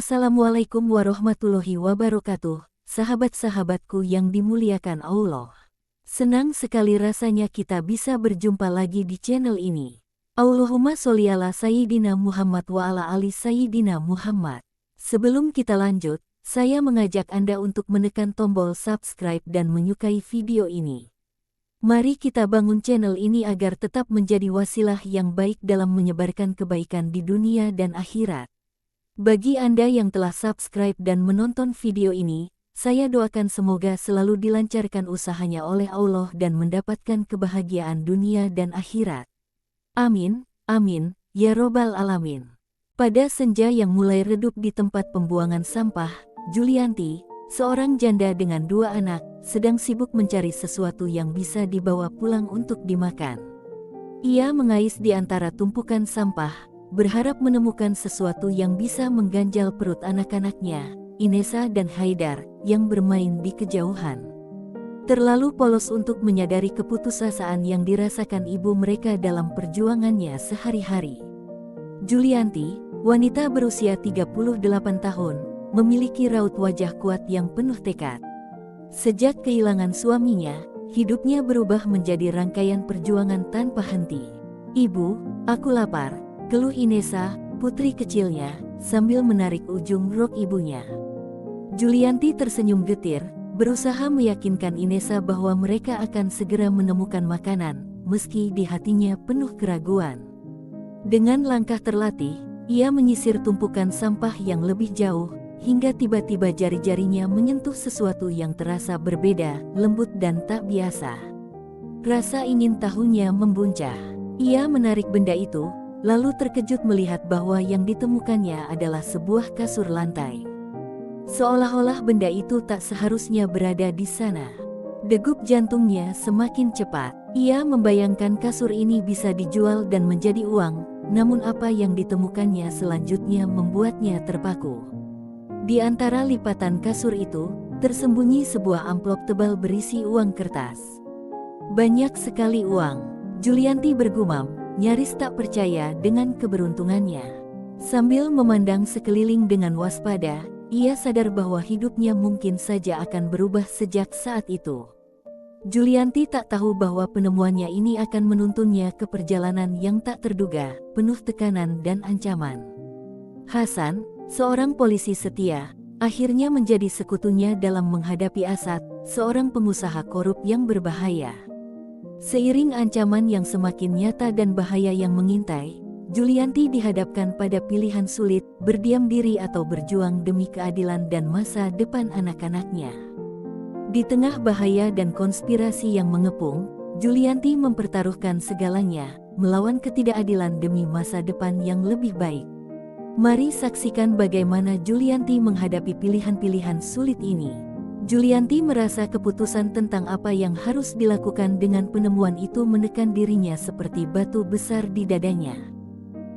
Assalamualaikum warahmatullahi wabarakatuh, sahabat-sahabatku yang dimuliakan Allah. Senang sekali rasanya kita bisa berjumpa lagi di channel ini. Allahumma sholli ala Sayyidina Muhammad wa ala ali Sayyidina Muhammad. Sebelum kita lanjut, saya mengajak Anda untuk menekan tombol subscribe dan menyukai video ini. Mari kita bangun channel ini agar tetap menjadi wasilah yang baik dalam menyebarkan kebaikan di dunia dan akhirat. Bagi Anda yang telah subscribe dan menonton video ini, saya doakan semoga selalu dilancarkan usahanya oleh Allah dan mendapatkan kebahagiaan dunia dan akhirat. Amin, amin, ya robbal alamin. Pada senja yang mulai redup di tempat pembuangan sampah, Julianti, seorang janda dengan 2 anak, sedang sibuk mencari sesuatu yang bisa dibawa pulang untuk dimakan. Ia mengais di antara tumpukan sampah, berharap menemukan sesuatu yang bisa mengganjal perut anak-anaknya, Inesa dan Haidar, yang bermain di kejauhan. Terlalu polos untuk menyadari keputusasaan yang dirasakan ibu mereka dalam perjuangannya sehari-hari. Julianti, wanita berusia 38 tahun, memiliki raut wajah kuat yang penuh tekad. Sejak kehilangan suaminya, hidupnya berubah menjadi rangkaian perjuangan tanpa henti. "Ibu, aku lapar," keluh Inesa, putri kecilnya, sambil menarik ujung rok ibunya. Julianti tersenyum getir, berusaha meyakinkan Inesa bahwa mereka akan segera menemukan makanan, meski di hatinya penuh keraguan. Dengan langkah terlatih, ia menyisir tumpukan sampah yang lebih jauh, hingga tiba-tiba jari-jarinya menyentuh sesuatu yang terasa berbeda, lembut dan tak biasa. Rasa ingin tahunya membuncah. Ia menarik benda itu, lalu terkejut melihat bahwa yang ditemukannya adalah sebuah kasur lantai. Seolah-olah benda itu tak seharusnya berada di sana. Degup jantungnya semakin cepat. Ia membayangkan kasur ini bisa dijual dan menjadi uang, namun apa yang ditemukannya selanjutnya membuatnya terpaku. Di antara lipatan kasur itu, tersembunyi sebuah amplop tebal berisi uang kertas. Banyak sekali uang, Julianti bergumam, nyaris tak percaya dengan keberuntungannya. Sambil memandang sekeliling dengan waspada, ia sadar bahwa hidupnya mungkin saja akan berubah sejak saat itu. Julianti tak tahu bahwa penemuannya ini akan menuntunnya ke perjalanan yang tak terduga, penuh tekanan dan ancaman. Hasan, seorang polisi setia, akhirnya menjadi sekutunya dalam menghadapi Asad, seorang pengusaha korup yang berbahaya. Seiring ancaman yang semakin nyata dan bahaya yang mengintai, Julianti dihadapkan pada pilihan sulit, berdiam diri atau berjuang demi keadilan dan masa depan anak-anaknya. Di tengah bahaya dan konspirasi yang mengepung, Julianti mempertaruhkan segalanya, melawan ketidakadilan demi masa depan yang lebih baik. Mari saksikan bagaimana Julianti menghadapi pilihan-pilihan sulit ini. Julianti merasa keputusan tentang apa yang harus dilakukan dengan penemuan itu menekan dirinya seperti batu besar di dadanya.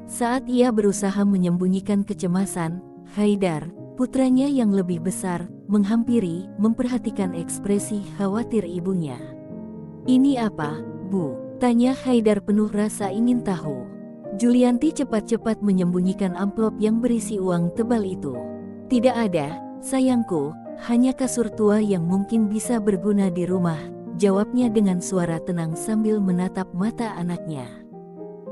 Saat ia berusaha menyembunyikan kecemasan, Haidar, putranya yang lebih besar, menghampiri, memperhatikan ekspresi khawatir ibunya. "Ini apa, Bu?" tanya Haidar penuh rasa ingin tahu. Julianti cepat-cepat menyembunyikan amplop yang berisi uang tebal itu. "Tidak ada, sayangku. Hanya kasur tua yang mungkin bisa berguna di rumah," jawabnya dengan suara tenang sambil menatap mata anaknya.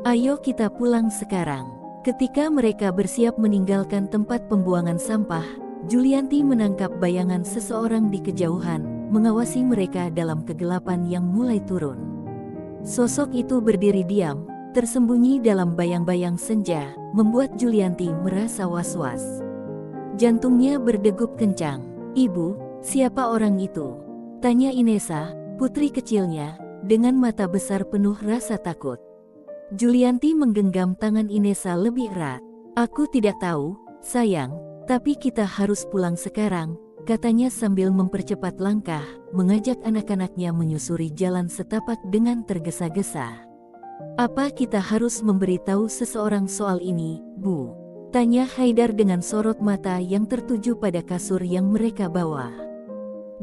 "Ayo kita pulang sekarang." Ketika mereka bersiap meninggalkan tempat pembuangan sampah, Julianti menangkap bayangan seseorang di kejauhan, mengawasi mereka dalam kegelapan yang mulai turun. Sosok itu berdiri diam, tersembunyi dalam bayang-bayang senja, membuat Julianti merasa was-was. Jantungnya berdegup kencang. "Ibu, siapa orang itu?" tanya Inesa, putri kecilnya, dengan mata besar penuh rasa takut. Julianti menggenggam tangan Inesa lebih erat. "Aku tidak tahu, sayang, tapi kita harus pulang sekarang," katanya sambil mempercepat langkah, mengajak anak-anaknya menyusuri jalan setapak dengan tergesa-gesa. "Apa kita harus memberitahu seseorang soal ini, Bu?" tanya Haidar dengan sorot mata yang tertuju pada kasur yang mereka bawa.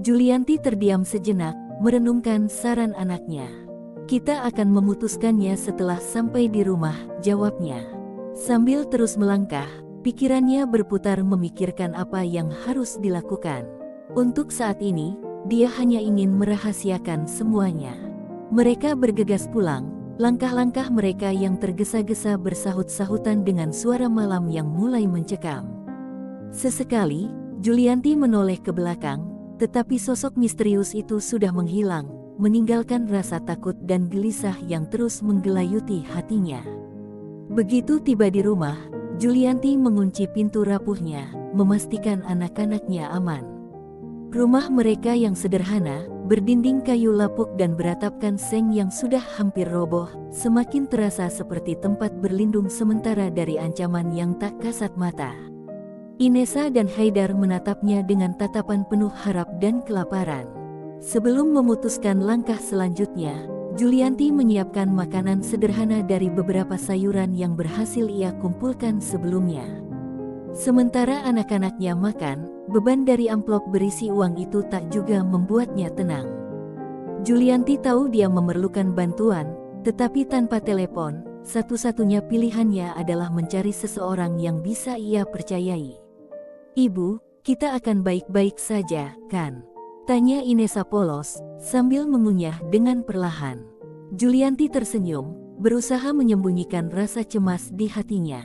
Julianti terdiam sejenak, merenungkan saran anaknya. "Kita akan memutuskannya setelah sampai di rumah," jawabnya. Sambil terus melangkah, Pikirannya berputar memikirkan apa yang harus dilakukan. Untuk saat ini, dia hanya ingin merahasiakan semuanya. Mereka bergegas pulang, langkah-langkah mereka yang tergesa-gesa bersahut-sahutan dengan suara malam yang mulai mencekam. Sesekali, Julianti menoleh ke belakang, tetapi sosok misterius itu sudah menghilang, meninggalkan rasa takut dan gelisah yang terus menggelayuti hatinya. Begitu tiba di rumah, Julianti mengunci pintu rapuhnya, memastikan anak-anaknya aman. Rumah mereka yang sederhana, berdinding kayu lapuk dan beratapkan seng yang sudah hampir roboh, semakin terasa seperti tempat berlindung sementara dari ancaman yang tak kasat mata. Inesa dan Haidar menatapnya dengan tatapan penuh harap dan kelaparan. Sebelum memutuskan langkah selanjutnya, Julianti menyiapkan makanan sederhana dari beberapa sayuran yang berhasil ia kumpulkan sebelumnya. Sementara anak-anaknya makan, beban dari amplop berisi uang itu tak juga membuatnya tenang. Julianti tahu dia memerlukan bantuan, tetapi tanpa telepon, satu-satunya pilihannya adalah mencari seseorang yang bisa ia percayai. "Ibu, kita akan baik-baik saja, kan?" tanya Inesa polos, sambil mengunyah dengan perlahan. Julianti tersenyum, berusaha menyembunyikan rasa cemas di hatinya.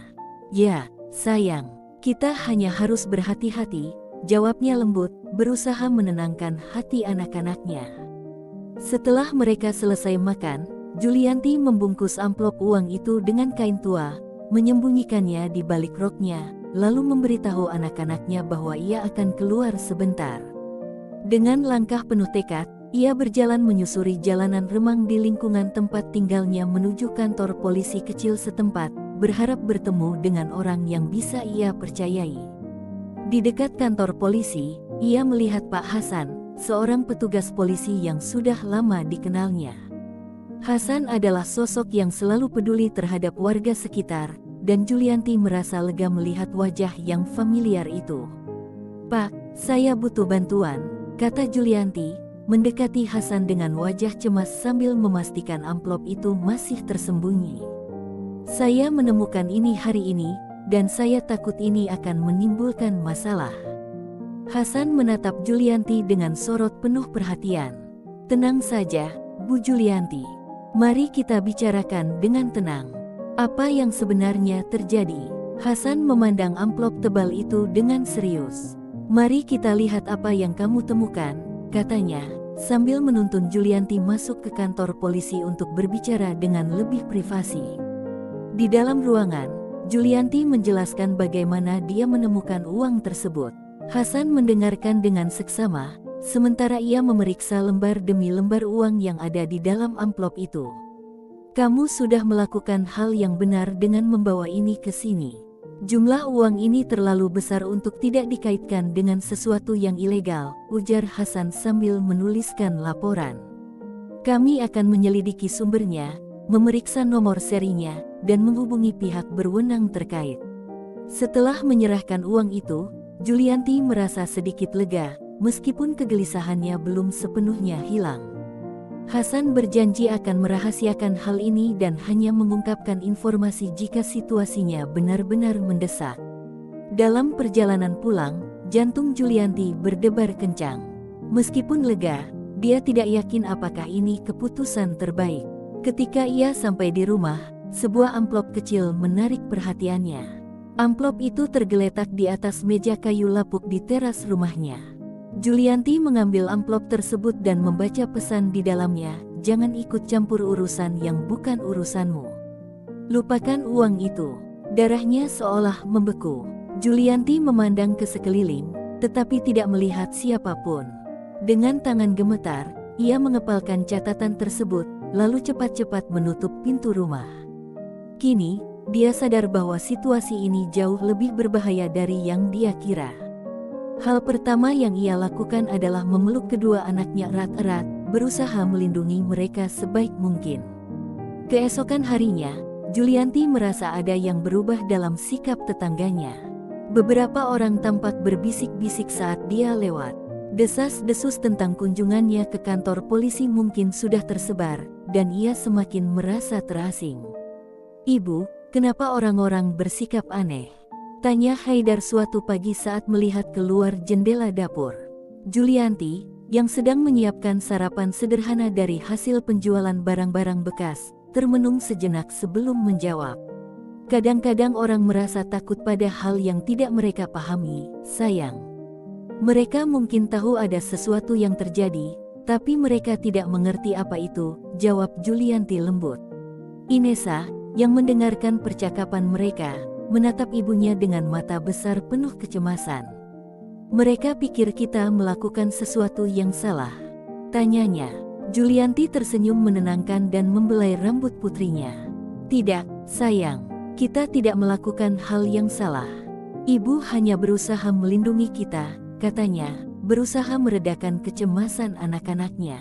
"Ya, sayang. Kita hanya harus berhati-hati," jawabnya lembut, berusaha menenangkan hati anak-anaknya. Setelah mereka selesai makan, Julianti membungkus amplop uang itu dengan kain tua, menyembunyikannya di balik roknya, lalu memberitahu anak-anaknya bahwa ia akan keluar sebentar. Dengan langkah penuh tekad, ia berjalan menyusuri jalanan remang di lingkungan tempat tinggalnya menuju kantor polisi kecil setempat, berharap bertemu dengan orang yang bisa ia percayai. Di dekat kantor polisi, ia melihat Pak Hasan, seorang petugas polisi yang sudah lama dikenalnya. Hasan adalah sosok yang selalu peduli terhadap warga sekitar, dan Julianti merasa lega melihat wajah yang familiar itu. "Pak, saya butuh bantuan," kata Julianti, mendekati Hasan dengan wajah cemas sambil memastikan amplop itu masih tersembunyi. "Saya menemukan ini hari ini, dan saya takut ini akan menimbulkan masalah." Hasan menatap Julianti dengan sorot penuh perhatian. "Tenang saja, Bu Julianti. Mari kita bicarakan dengan tenang. Apa yang sebenarnya terjadi?" Hasan memandang amplop tebal itu dengan serius. "Mari kita lihat apa yang kamu temukan," katanya, sambil menuntun Julianti masuk ke kantor polisi untuk berbicara dengan lebih privasi. Di dalam ruangan, Julianti menjelaskan bagaimana dia menemukan uang tersebut. Hasan mendengarkan dengan seksama, sementara ia memeriksa lembar demi lembar uang yang ada di dalam amplop itu. "Kamu sudah melakukan hal yang benar dengan membawa ini ke sini. Jumlah uang ini terlalu besar untuk tidak dikaitkan dengan sesuatu yang ilegal," ujar Hasan sambil menuliskan laporan. "Kami akan menyelidiki sumbernya, memeriksa nomor serinya, dan menghubungi pihak berwenang terkait." Setelah menyerahkan uang itu, Julianti merasa sedikit lega, meskipun kegelisahannya belum sepenuhnya hilang. Hasan berjanji akan merahasiakan hal ini dan hanya mengungkapkan informasi jika situasinya benar-benar mendesak. Dalam perjalanan pulang, jantung Julianti berdebar kencang. Meskipun lega, dia tidak yakin apakah ini keputusan terbaik. Ketika ia sampai di rumah, sebuah amplop kecil menarik perhatiannya. Amplop itu tergeletak di atas meja kayu lapuk di teras rumahnya. Julianti mengambil amplop tersebut dan membaca pesan di dalamnya, "Jangan ikut campur urusan yang bukan urusanmu. Lupakan uang itu." Darahnya seolah membeku. Julianti memandang ke sekeliling, tetapi tidak melihat siapapun. Dengan tangan gemetar, ia mengepalkan catatan tersebut, lalu cepat-cepat menutup pintu rumah. Kini, dia sadar bahwa situasi ini jauh lebih berbahaya dari yang dia kira. Hal pertama yang ia lakukan adalah memeluk kedua anaknya erat-erat, berusaha melindungi mereka sebaik mungkin. Keesokan harinya, Julianti merasa ada yang berubah dalam sikap tetangganya. Beberapa orang tampak berbisik-bisik saat dia lewat. Desas-desus tentang kunjungannya ke kantor polisi mungkin sudah tersebar, dan ia semakin merasa terasing. "Ibu, kenapa orang-orang bersikap aneh?" Tanya Haidar suatu pagi saat melihat keluar jendela dapur. Julianti, yang sedang menyiapkan sarapan sederhana dari hasil penjualan barang-barang bekas, termenung sejenak sebelum menjawab. Kadang-kadang orang merasa takut pada hal yang tidak mereka pahami, sayang. Mereka mungkin tahu ada sesuatu yang terjadi, tapi mereka tidak mengerti apa itu, jawab Julianti lembut. Inesa, yang mendengarkan percakapan mereka, menatap ibunya dengan mata besar penuh kecemasan. Mereka pikir kita melakukan sesuatu yang salah, tanyanya. Julianti tersenyum menenangkan dan membelai rambut putrinya. Tidak, sayang. Kita tidak melakukan hal yang salah. Ibu hanya berusaha melindungi kita, katanya, berusaha meredakan kecemasan anak-anaknya.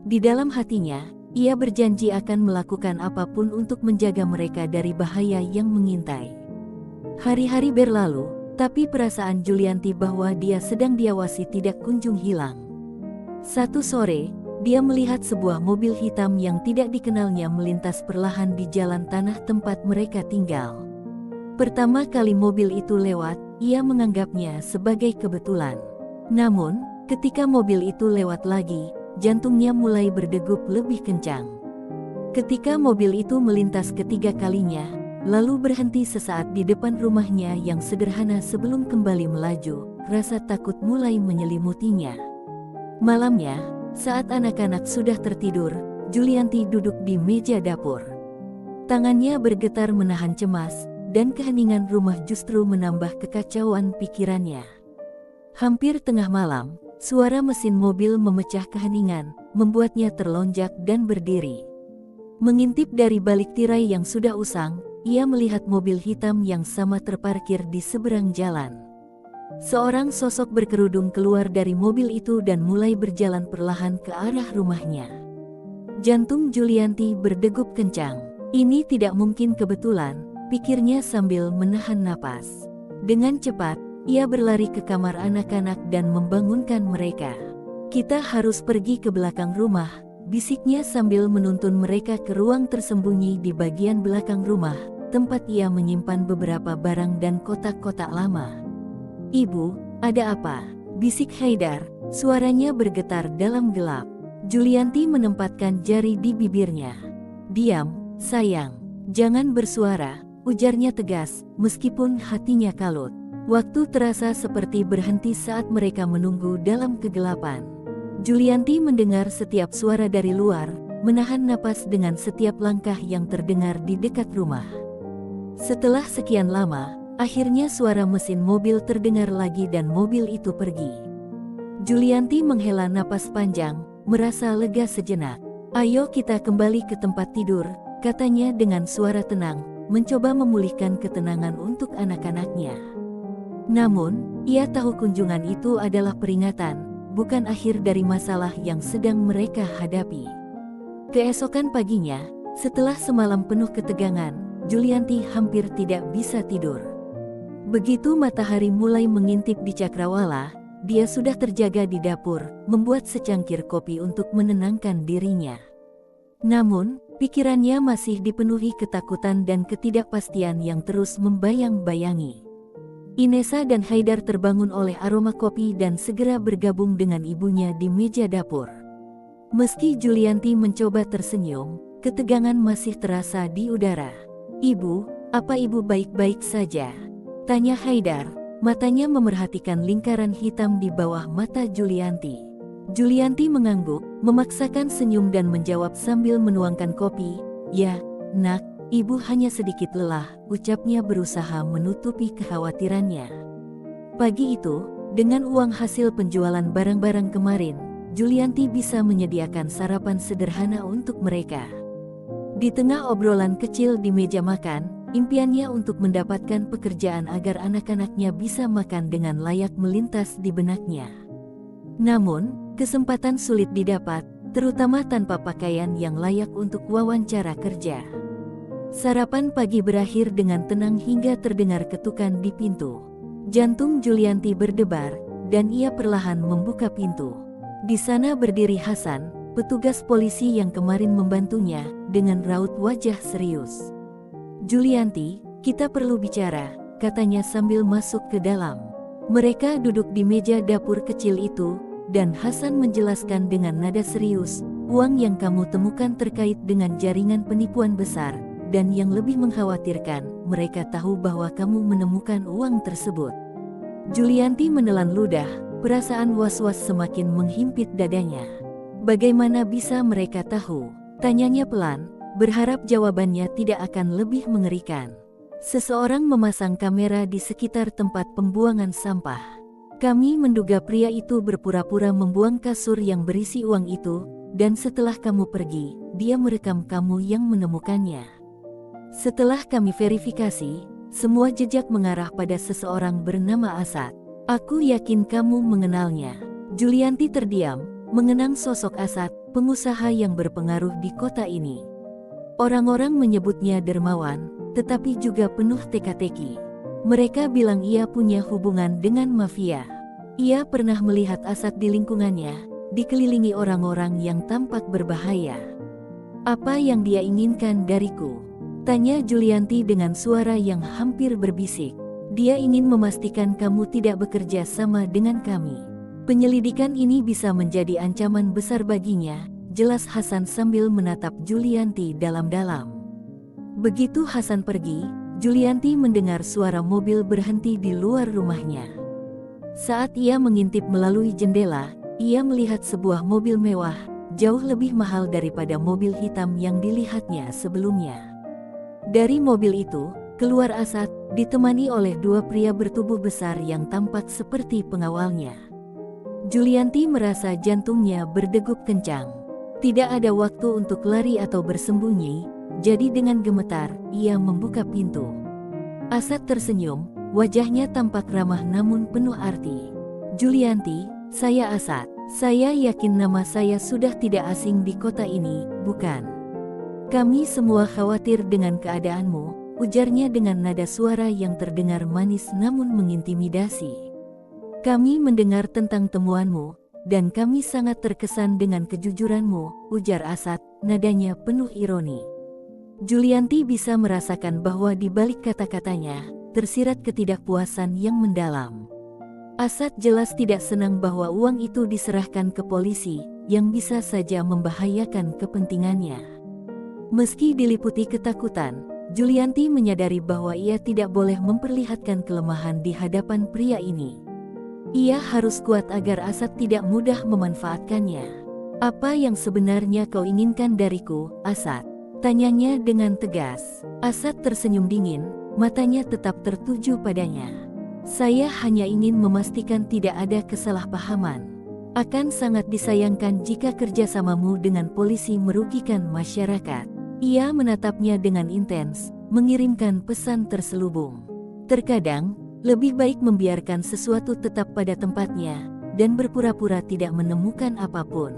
Di dalam hatinya, ia berjanji akan melakukan apapun untuk menjaga mereka dari bahaya yang mengintai. Hari-hari berlalu, tapi perasaan Julianti bahwa dia sedang diawasi tidak kunjung hilang. Satu sore, dia melihat sebuah mobil hitam yang tidak dikenalnya melintas perlahan di jalan tanah tempat mereka tinggal. Pertama kali mobil itu lewat, ia menganggapnya sebagai kebetulan. Namun, ketika mobil itu lewat lagi, jantungnya mulai berdegup lebih kencang. Ketika mobil itu melintas ketiga kalinya, lalu berhenti sesaat di depan rumahnya yang sederhana sebelum kembali melaju, rasa takut mulai menyelimutinya. Malamnya, saat anak-anak sudah tertidur, Julianti duduk di meja dapur. Tangannya bergetar menahan cemas, dan keheningan rumah justru menambah kekacauan pikirannya. Hampir tengah malam, suara mesin mobil memecah keheningan, membuatnya terlonjak dan berdiri. Mengintip dari balik tirai yang sudah usang, ia melihat mobil hitam yang sama terparkir di seberang jalan. Seorang sosok berkerudung keluar dari mobil itu dan mulai berjalan perlahan ke arah rumahnya. Jantung Julianti berdegup kencang. Ini tidak mungkin kebetulan, pikirnya sambil menahan napas. Dengan cepat, ia berlari ke kamar anak-anak dan membangunkan mereka. Kita harus pergi ke belakang rumah, bisiknya sambil menuntun mereka ke ruang tersembunyi di bagian belakang rumah, tempat ia menyimpan beberapa barang dan kotak-kotak lama. Ibu, ada apa? Bisik Haidar, suaranya bergetar dalam gelap. Julianti menempatkan jari di bibirnya. Diam, sayang. Jangan bersuara, ujarnya tegas, meskipun hatinya kalut. Waktu terasa seperti berhenti saat mereka menunggu dalam kegelapan. Julianti mendengar setiap suara dari luar, menahan napas dengan setiap langkah yang terdengar di dekat rumah. Setelah sekian lama, akhirnya suara mesin mobil terdengar lagi dan mobil itu pergi. Julianti menghela napas panjang, merasa lega sejenak. Ayo kita kembali ke tempat tidur, katanya dengan suara tenang, mencoba memulihkan ketenangan untuk anak-anaknya. Namun, ia tahu kunjungan itu adalah peringatan, bukan akhir dari masalah yang sedang mereka hadapi. Keesokan paginya, setelah semalam penuh ketegangan, Julianti hampir tidak bisa tidur. Begitu matahari mulai mengintip di cakrawala, dia sudah terjaga di dapur, membuat secangkir kopi untuk menenangkan dirinya. Namun, pikirannya masih dipenuhi ketakutan dan ketidakpastian yang terus membayang-bayangi. Inesa dan Haidar terbangun oleh aroma kopi dan segera bergabung dengan ibunya di meja dapur. Meski Julianti mencoba tersenyum, ketegangan masih terasa di udara. Ibu, apa ibu baik-baik saja? Tanya Haidar, matanya memerhatikan lingkaran hitam di bawah mata Julianti. Julianti mengangguk, memaksakan senyum dan menjawab sambil menuangkan kopi, "Ya, nak, ibu hanya sedikit lelah," ucapnya berusaha menutupi kekhawatirannya. Pagi itu, dengan uang hasil penjualan barang-barang kemarin, Julianti bisa menyediakan sarapan sederhana untuk mereka. Di tengah obrolan kecil di meja makan, impiannya untuk mendapatkan pekerjaan agar anak-anaknya bisa makan dengan layak melintas di benaknya. Namun, kesempatan sulit didapat, terutama tanpa pakaian yang layak untuk wawancara kerja. Sarapan pagi berakhir dengan tenang hingga terdengar ketukan di pintu. Jantung Julianti berdebar, dan ia perlahan membuka pintu. Di sana berdiri Hasan, petugas polisi yang kemarin membantunya, dengan raut wajah serius. "Julianti, kita perlu bicara," katanya sambil masuk ke dalam. Mereka duduk di meja dapur kecil itu, dan Hasan menjelaskan dengan nada serius, uang yang kamu temukan terkait dengan jaringan penipuan besar, dan yang lebih mengkhawatirkan, mereka tahu bahwa kamu menemukan uang tersebut. Julianti menelan ludah, perasaan was-was semakin menghimpit dadanya. Bagaimana bisa mereka tahu? Tanyanya pelan, berharap jawabannya tidak akan lebih mengerikan. Seseorang memasang kamera di sekitar tempat pembuangan sampah. Kami menduga pria itu berpura-pura membuang kasur yang berisi uang itu, dan setelah kamu pergi, dia merekam kamu yang menemukannya. Setelah kami verifikasi, semua jejak mengarah pada seseorang bernama Asad. Aku yakin kamu mengenalnya. Julianti terdiam, mengenang sosok Asad, pengusaha yang berpengaruh di kota ini. Orang-orang menyebutnya dermawan, tetapi juga penuh teka-teki. Mereka bilang ia punya hubungan dengan mafia. Ia pernah melihat Asad di lingkungannya, dikelilingi orang-orang yang tampak berbahaya. Apa yang dia inginkan dariku? Tanya Julianti dengan suara yang hampir berbisik. Dia ingin memastikan kamu tidak bekerja sama dengan kami. Penyelidikan ini bisa menjadi ancaman besar baginya, jelas Hasan sambil menatap Julianti dalam-dalam. Begitu Hasan pergi, Julianti mendengar suara mobil berhenti di luar rumahnya. Saat ia mengintip melalui jendela, ia melihat sebuah mobil mewah, jauh lebih mahal daripada mobil hitam yang dilihatnya sebelumnya. Dari mobil itu, keluar Asad, ditemani oleh dua pria bertubuh besar yang tampak seperti pengawalnya. Julianti merasa jantungnya berdegup kencang. Tidak ada waktu untuk lari atau bersembunyi, jadi dengan gemetar, ia membuka pintu. Asad tersenyum, wajahnya tampak ramah namun penuh arti. Julianti, saya Asad. Saya yakin nama saya sudah tidak asing di kota ini, bukan? Kami semua khawatir dengan keadaanmu, ujarnya dengan nada suara yang terdengar manis namun mengintimidasi. Kami mendengar tentang temuanmu, dan kami sangat terkesan dengan kejujuranmu, ujar Asad, nadanya penuh ironi. Julianti bisa merasakan bahwa di balik kata-katanya, tersirat ketidakpuasan yang mendalam. Asad jelas tidak senang bahwa uang itu diserahkan ke polisi, yang bisa saja membahayakan kepentingannya. Meski diliputi ketakutan, Julianti menyadari bahwa ia tidak boleh memperlihatkan kelemahan di hadapan pria ini. Ia harus kuat agar Asad tidak mudah memanfaatkannya. Apa yang sebenarnya kau inginkan dariku, Asad? Tanyanya dengan tegas. Asad tersenyum dingin, matanya tetap tertuju padanya. Saya hanya ingin memastikan tidak ada kesalahpahaman. Akan sangat disayangkan jika kerjasamamu dengan polisi merugikan masyarakat. Ia menatapnya dengan intens, mengirimkan pesan terselubung. Terkadang, lebih baik membiarkan sesuatu tetap pada tempatnya, dan berpura-pura tidak menemukan apapun.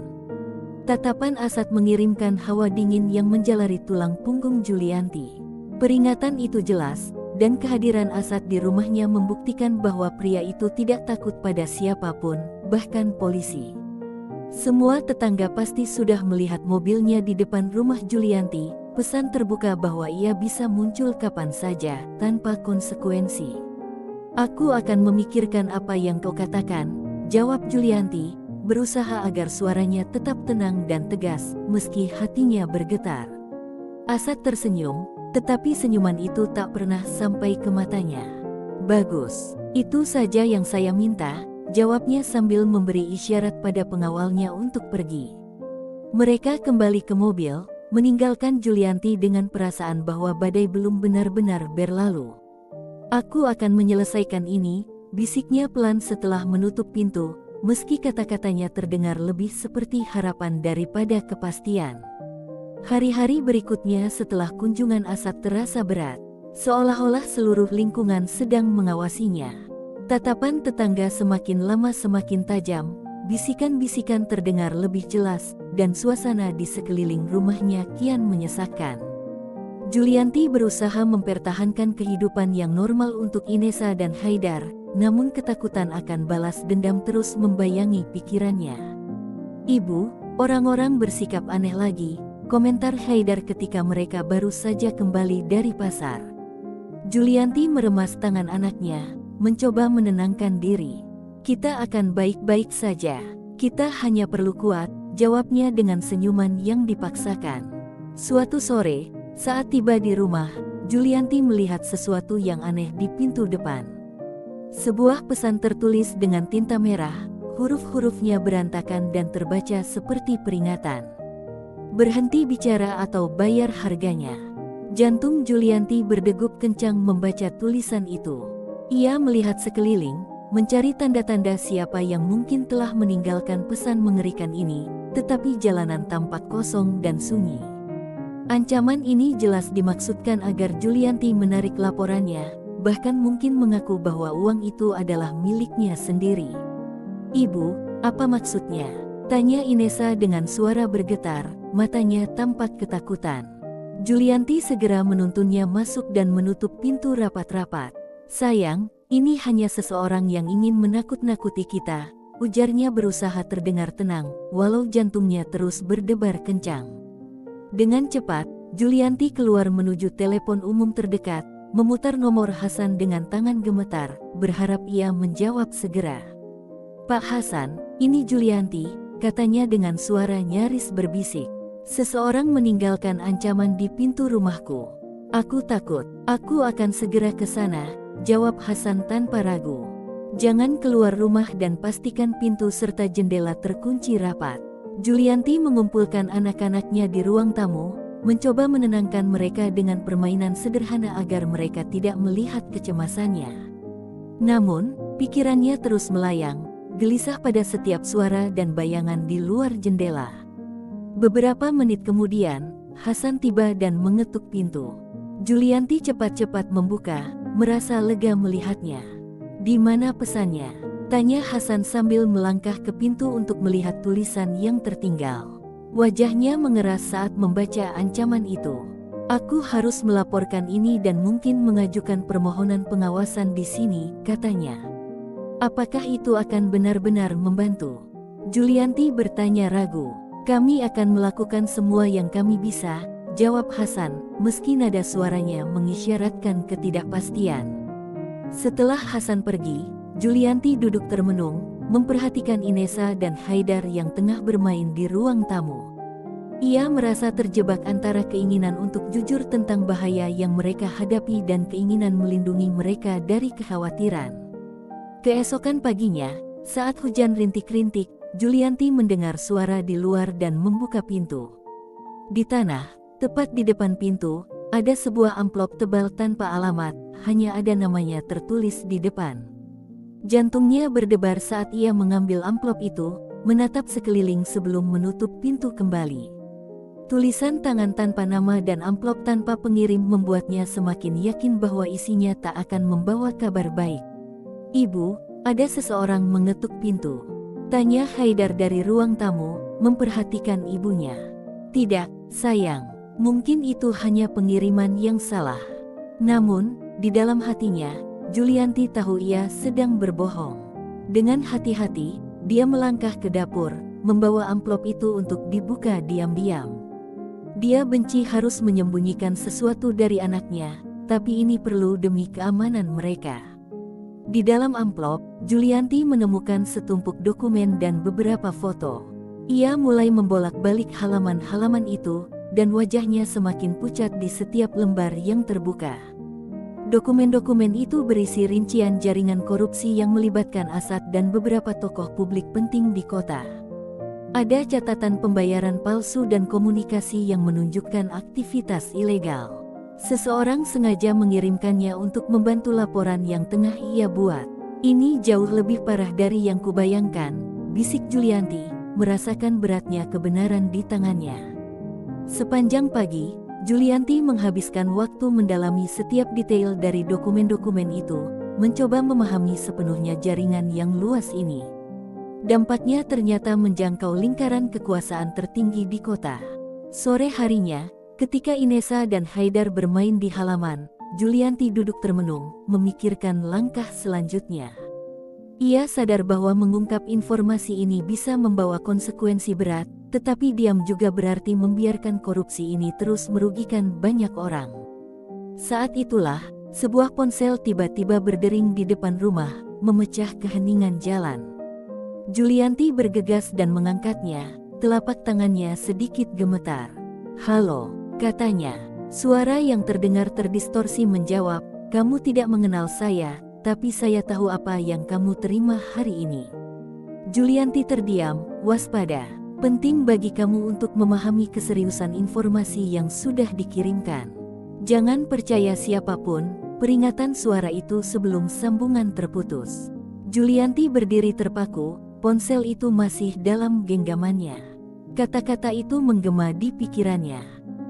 Tatapan Asad mengirimkan hawa dingin yang menjalari tulang punggung Julianti. Peringatan itu jelas, dan kehadiran Asad di rumahnya membuktikan bahwa pria itu tidak takut pada siapapun, bahkan polisi. Semua tetangga pasti sudah melihat mobilnya di depan rumah Julianti, pesan terbuka bahwa ia bisa muncul kapan saja, tanpa konsekuensi. Aku akan memikirkan apa yang kau katakan, jawab Julianti, berusaha agar suaranya tetap tenang dan tegas, meski hatinya bergetar. Asad tersenyum, tetapi senyuman itu tak pernah sampai ke matanya. Bagus, itu saja yang saya minta, jawabnya sambil memberi isyarat pada pengawalnya untuk pergi. Mereka kembali ke mobil, meninggalkan Julianti dengan perasaan bahwa badai belum benar-benar berlalu. Aku akan menyelesaikan ini, bisiknya pelan setelah menutup pintu, meski kata-katanya terdengar lebih seperti harapan daripada kepastian. Hari-hari berikutnya setelah kunjungan Asad terasa berat, seolah-olah seluruh lingkungan sedang mengawasinya. Tatapan tetangga semakin lama semakin tajam, bisikan-bisikan terdengar lebih jelas, dan suasana di sekeliling rumahnya kian menyesakkan. Julianti berusaha mempertahankan kehidupan yang normal untuk Inesa dan Haidar, namun ketakutan akan balas dendam terus membayangi pikirannya. Ibu, orang-orang bersikap aneh lagi, komentar Haidar ketika mereka baru saja kembali dari pasar. Julianti meremas tangan anaknya, mencoba menenangkan diri. Kita akan baik-baik saja. Kita hanya perlu kuat, jawabnya dengan senyuman yang dipaksakan. Suatu sore, saat tiba di rumah, Julianti melihat sesuatu yang aneh di pintu depan. Sebuah pesan tertulis dengan tinta merah, huruf-hurufnya berantakan dan terbaca seperti peringatan. Berhenti bicara atau bayar harganya. Jantung Julianti berdegup kencang membaca tulisan itu. Ia melihat sekeliling, mencari tanda-tanda siapa yang mungkin telah meninggalkan pesan mengerikan ini, tetapi jalanan tampak kosong dan sunyi. Ancaman ini jelas dimaksudkan agar Julianti menarik laporannya, bahkan mungkin mengaku bahwa uang itu adalah miliknya sendiri. "Ibu, apa maksudnya?" tanya Inesa dengan suara bergetar, matanya tampak ketakutan. Julianti segera menuntunnya masuk dan menutup pintu rapat-rapat. "Sayang, ini hanya seseorang yang ingin menakut-nakuti kita," ujarnya berusaha terdengar tenang, walau jantungnya terus berdebar kencang. Dengan cepat, Julianti keluar menuju telepon umum terdekat, memutar nomor Hasan dengan tangan gemetar, berharap ia menjawab segera. "Pak Hasan, ini Julianti," katanya dengan suara nyaris berbisik. "Seseorang meninggalkan ancaman di pintu rumahku. Aku takut. Aku akan segera ke sana," jawab Hasan tanpa ragu. "Jangan keluar rumah dan pastikan pintu serta jendela terkunci rapat." Julianti mengumpulkan anak-anaknya di ruang tamu, mencoba menenangkan mereka dengan permainan sederhana agar mereka tidak melihat kecemasannya. Namun, pikirannya terus melayang, gelisah pada setiap suara dan bayangan di luar jendela. Beberapa menit kemudian, Hasan tiba dan mengetuk pintu. Julianti cepat-cepat membuka, merasa lega melihatnya. "Di mana pesannya?" tanya Hasan sambil melangkah ke pintu untuk melihat tulisan yang tertinggal. Wajahnya mengeras saat membaca ancaman itu. "Aku harus melaporkan ini dan mungkin mengajukan permohonan pengawasan di sini," katanya. "Apakah itu akan benar-benar membantu?" Julianti bertanya ragu. "Kami akan melakukan semua yang kami bisa," jawab Hasan, meski nada suaranya mengisyaratkan ketidakpastian. Setelah Hasan pergi, Julianti duduk termenung, memperhatikan Inesa dan Haidar yang tengah bermain di ruang tamu. Ia merasa terjebak antara keinginan untuk jujur tentang bahaya yang mereka hadapi dan keinginan melindungi mereka dari kekhawatiran. Keesokan paginya, saat hujan rintik-rintik, Julianti mendengar suara di luar dan membuka pintu. Di tanah, tepat di depan pintu, ada sebuah amplop tebal tanpa alamat, hanya ada namanya tertulis di depan. Jantungnya berdebar saat ia mengambil amplop itu, menatap sekeliling sebelum menutup pintu kembali. Tulisan tangan tanpa nama dan amplop tanpa pengirim membuatnya semakin yakin bahwa isinya tak akan membawa kabar baik. "Ibu, ada seseorang mengetuk pintu," tanya Haidar dari ruang tamu, memperhatikan ibunya. "Tidak, sayang. Mungkin itu hanya pengiriman yang salah." Namun, di dalam hatinya, Julianti tahu ia sedang berbohong. Dengan hati-hati, dia melangkah ke dapur, membawa amplop itu untuk dibuka diam-diam. Dia benci harus menyembunyikan sesuatu dari anaknya, tapi ini perlu demi keamanan mereka. Di dalam amplop, Julianti menemukan setumpuk dokumen dan beberapa foto. Ia mulai membolak-balik halaman-halaman itu, dan wajahnya semakin pucat di setiap lembar yang terbuka. Dokumen-dokumen itu berisi rincian jaringan korupsi yang melibatkan Asad dan beberapa tokoh publik penting di kota. Ada catatan pembayaran palsu dan komunikasi yang menunjukkan aktivitas ilegal. Seseorang sengaja mengirimkannya untuk membantu laporan yang tengah ia buat. "Ini jauh lebih parah dari yang kubayangkan," bisik Julianti, merasakan beratnya kebenaran di tangannya. Sepanjang pagi, Julianti menghabiskan waktu mendalami setiap detail dari dokumen-dokumen itu, mencoba memahami sepenuhnya jaringan yang luas ini. Dampaknya ternyata menjangkau lingkaran kekuasaan tertinggi di kota. Sore harinya, ketika Inesa dan Haidar bermain di halaman, Julianti duduk termenung, memikirkan langkah selanjutnya. Ia sadar bahwa mengungkap informasi ini bisa membawa konsekuensi berat, tetapi diam juga berarti membiarkan korupsi ini terus merugikan banyak orang. Saat itulah, Sebuah ponsel tiba-tiba berdering di depan rumah, memecah keheningan jalan. Julianti bergegas dan mengangkatnya, telapak tangannya sedikit gemetar. "Halo," katanya. Suara yang terdengar terdistorsi menjawab, "Kamu tidak mengenal saya, tapi saya tahu apa yang kamu terima hari ini." Julianti terdiam, waspada. Penting bagi kamu untuk memahami keseriusan informasi yang sudah dikirimkan. Jangan percaya siapapun, peringatan suara itu sebelum sambungan terputus. Julianti berdiri terpaku, ponsel itu masih dalam genggamannya. Kata-kata itu menggema di pikirannya.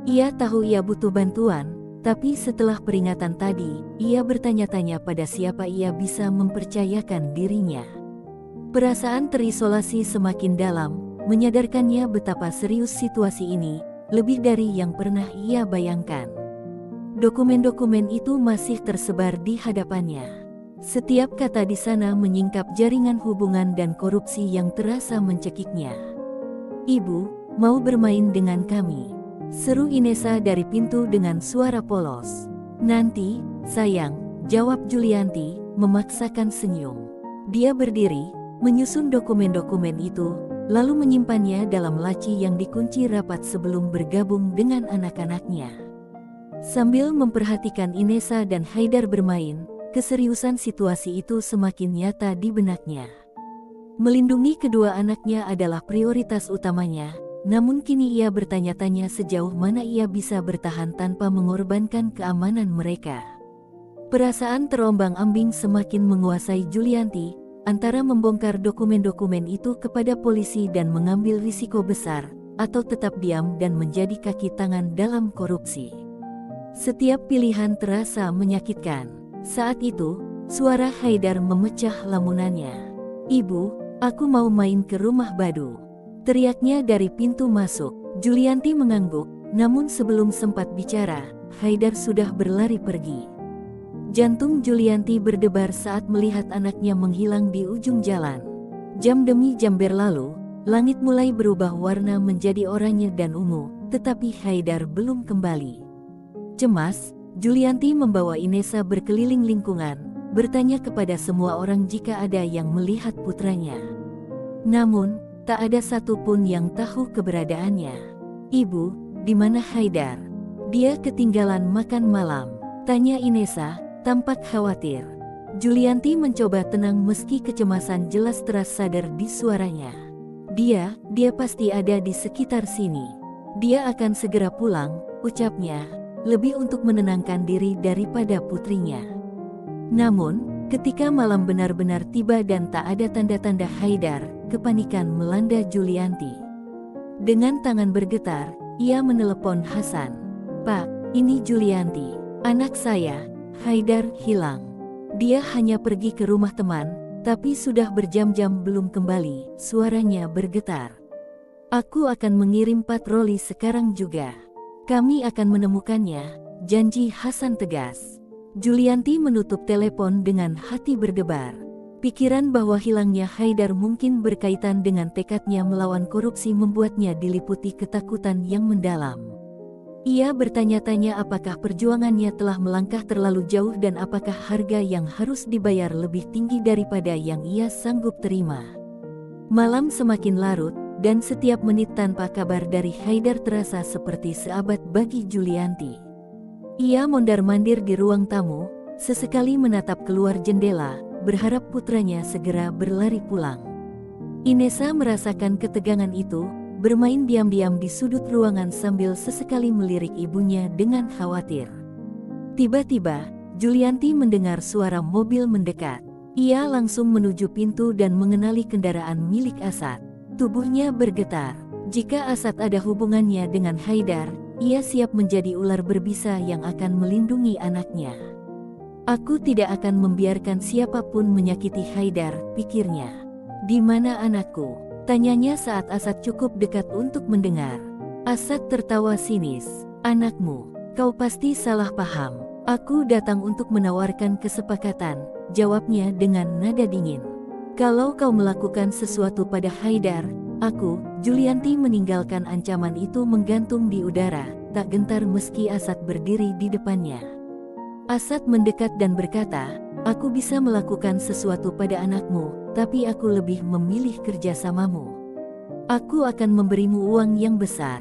Ia tahu ia butuh bantuan, tapi setelah peringatan tadi, ia bertanya-tanya pada siapa ia bisa mempercayakan dirinya. Perasaan terisolasi semakin dalam, menyadarkannya betapa serius situasi ini, lebih dari yang pernah ia bayangkan. Dokumen-dokumen itu masih tersebar di hadapannya. Setiap kata di sana menyingkap jaringan hubungan dan korupsi yang terasa mencekiknya. "Ibu, mau bermain dengan kami?" seru Inesa dari pintu dengan suara polos. "Nanti, sayang," jawab Julianti, memaksakan senyum. Dia berdiri, menyusun dokumen-dokumen itu, lalu menyimpannya dalam laci yang dikunci rapat sebelum bergabung dengan anak-anaknya. Sambil memperhatikan Inesa dan Haidar bermain, keseriusan situasi itu semakin nyata di benaknya. Melindungi kedua anaknya adalah prioritas utamanya, namun kini ia bertanya-tanya sejauh mana ia bisa bertahan tanpa mengorbankan keamanan mereka. Perasaan terombang-ambing semakin menguasai Julianti, antara membongkar dokumen-dokumen itu kepada polisi dan mengambil risiko besar, atau tetap diam dan menjadi kaki tangan dalam korupsi. Setiap pilihan terasa menyakitkan. Saat itu, suara Haidar memecah lamunannya. "Ibu, aku mau main ke rumah Badu," teriaknya dari pintu masuk. Julianti mengangguk, namun sebelum sempat bicara, Haidar sudah berlari pergi. Jantung Julianti berdebar saat melihat anaknya menghilang di ujung jalan. Jam demi jam berlalu, langit mulai berubah warna menjadi oranye dan ungu, tetapi Haidar belum kembali. Cemas, Julianti membawa Inesa berkeliling lingkungan, bertanya kepada semua orang jika ada yang melihat putranya. Namun, tak ada satupun yang tahu keberadaannya. "Ibu, di mana Haidar? Dia ketinggalan makan malam," tanya Inesa, tampak khawatir. Julianti mencoba tenang meski kecemasan jelas terasa sadar di suaranya. Dia pasti ada di sekitar sini. Dia akan segera pulang," ucapnya, lebih untuk menenangkan diri daripada putrinya. Namun, ketika malam benar-benar tiba dan tak ada tanda-tanda Haidar, kepanikan melanda Julianti. Dengan tangan bergetar, ia menelepon Hasan. "Pak, ini Julianti, anak saya. Haidar hilang. Dia hanya pergi ke rumah teman, tapi sudah berjam-jam belum kembali," suaranya bergetar. "Aku akan mengirim patroli sekarang juga. Kami akan menemukannya," janji Hasan tegas. Julianti menutup telepon dengan hati berdebar. Pikiran bahwa hilangnya Haidar mungkin berkaitan dengan tekadnya melawan korupsi membuatnya diliputi ketakutan yang mendalam. Ia bertanya-tanya apakah perjuangannya telah melangkah terlalu jauh dan apakah harga yang harus dibayar lebih tinggi daripada yang ia sanggup terima. Malam semakin larut, dan setiap menit tanpa kabar dari Haidar terasa seperti seabad bagi Julianti. Ia mondar-mandir di ruang tamu, sesekali menatap keluar jendela, berharap putranya segera berlari pulang. Inesa merasakan ketegangan itu, bermain diam-diam di sudut ruangan sambil sesekali melirik ibunya dengan khawatir. Tiba-tiba, Julianti mendengar suara mobil mendekat. Ia langsung menuju pintu dan mengenali kendaraan milik Asad. Tubuhnya bergetar. Jika Asad ada hubungannya dengan Haidar, ia siap menjadi ular berbisa yang akan melindungi anaknya. "Aku tidak akan membiarkan siapapun menyakiti Haidar," pikirnya. "Di mana anakku?" tanyanya saat Asad cukup dekat untuk mendengar. Asad tertawa sinis. "Anakmu, kau pasti salah paham. Aku datang untuk menawarkan kesepakatan," jawabnya dengan nada dingin. "Kalau kau melakukan sesuatu pada Haidar, aku," Julianti meninggalkan ancaman itu menggantung di udara, tak gentar meski Asad berdiri di depannya. Asad mendekat dan berkata, "Aku bisa melakukan sesuatu pada anakmu, tapi aku lebih memilih kerjasamamu. Aku akan memberimu uang yang besar."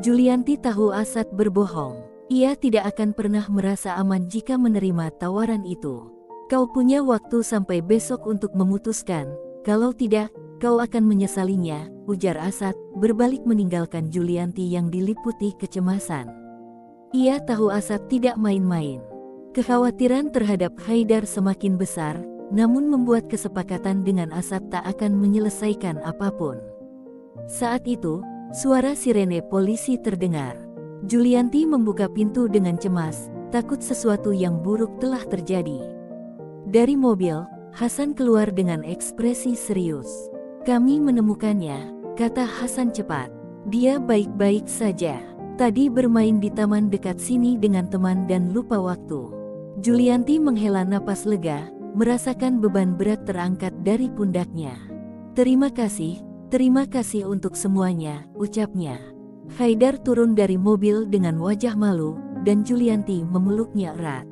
Julianti tahu Asad berbohong. Ia tidak akan pernah merasa aman jika menerima tawaran itu. "Kau punya waktu sampai besok untuk memutuskan, kalau tidak, kau akan menyesalinya," ujar Asad, berbalik meninggalkan Julianti yang diliputi kecemasan. Ia tahu Asad tidak main-main. Kekhawatiran terhadap Haidar semakin besar, namun membuat kesepakatan dengan Asad tak akan menyelesaikan apapun. Saat itu, suara sirene polisi terdengar. Julianti membuka pintu dengan cemas, takut sesuatu yang buruk telah terjadi. Dari mobil, Hasan keluar dengan ekspresi serius. "Kami menemukannya," kata Hasan cepat. "Dia baik-baik saja. Tadi bermain di taman dekat sini dengan teman dan lupa waktu." Julianti menghela napas lega, merasakan beban berat terangkat dari pundaknya. Terima kasih untuk semuanya," ucapnya. Haidar turun dari mobil dengan wajah malu, dan Julianti memeluknya erat.